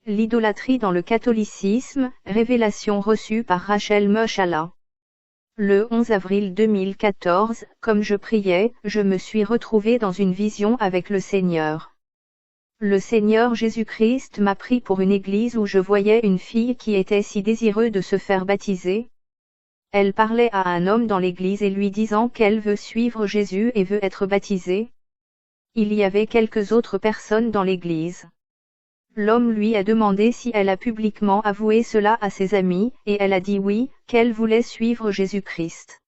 L'idolâtrie dans le catholicisme, révélation reçue par Rachel Moshala. Le 11 avril 2014, comme je priais, je me suis retrouvée dans une vision avec le Seigneur. Le Seigneur Jésus-Christ m'a pris pour une église où je voyais une fille qui était si désireuse de se faire baptiser. Elle parlait à un homme dans l'église et lui disant qu'elle veut suivre Jésus et veut être baptisée. Il y avait quelques autres personnes dans l'église. L'homme lui a demandé si elle a publiquement avoué cela à ses amis, et elle a dit oui, qu'elle voulait suivre Jésus-Christ.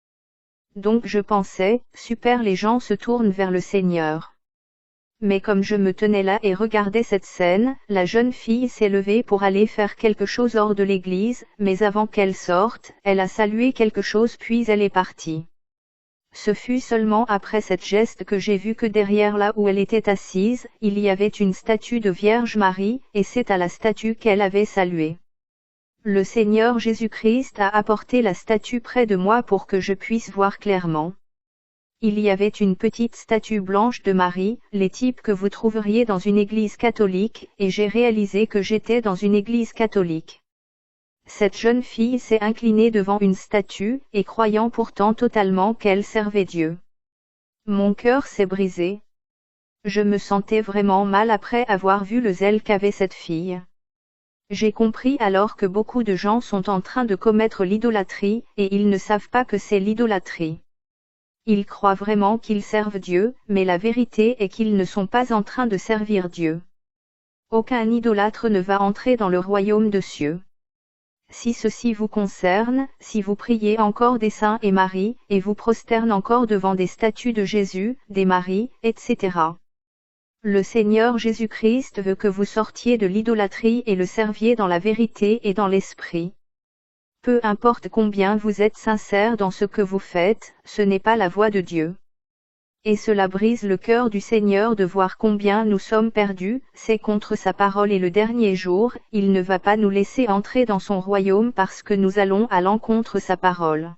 Donc je pensais, super, les gens se tournent vers le Seigneur. Mais comme je me tenais là et regardais cette scène, la jeune fille s'est levée pour aller faire quelque chose hors de l'église, mais avant qu'elle sorte, elle a salué quelque chose puis elle est partie. Ce fut seulement après cette geste que j'ai vu que derrière là où elle était assise, il y avait une statue de Vierge Marie, et c'est à la statue qu'elle avait salué. Le Seigneur Jésus-Christ a apporté la statue près de moi pour que je puisse voir clairement. Il y avait une petite statue blanche de Marie, les types que vous trouveriez dans une église catholique, et j'ai réalisé que j'étais dans une église catholique. Cette jeune fille s'est inclinée devant une statue, et croyant pourtant totalement qu'elle servait Dieu. Mon cœur s'est brisé. Je me sentais vraiment mal après avoir vu le zèle qu'avait cette fille. J'ai compris alors que beaucoup de gens sont en train de commettre l'idolâtrie, et ils ne savent pas que c'est l'idolâtrie. Ils croient vraiment qu'ils servent Dieu, mais la vérité est qu'ils ne sont pas en train de servir Dieu. Aucun idolâtre ne va entrer dans le royaume des cieux. Si ceci vous concerne, si vous priez encore des saints et Marie, et vous prosternez encore devant des statues de Jésus, des Maries, etc. Le Seigneur Jésus-Christ veut que vous sortiez de l'idolâtrie et le serviez dans la vérité et dans l'esprit. Peu importe combien vous êtes sincère dans ce que vous faites, ce n'est pas la voie de Dieu. Et cela brise le cœur du Seigneur de voir combien nous sommes perdus, c'est contre sa parole et le dernier jour, il ne va pas nous laisser entrer dans son royaume parce que nous allons à l'encontre de sa parole.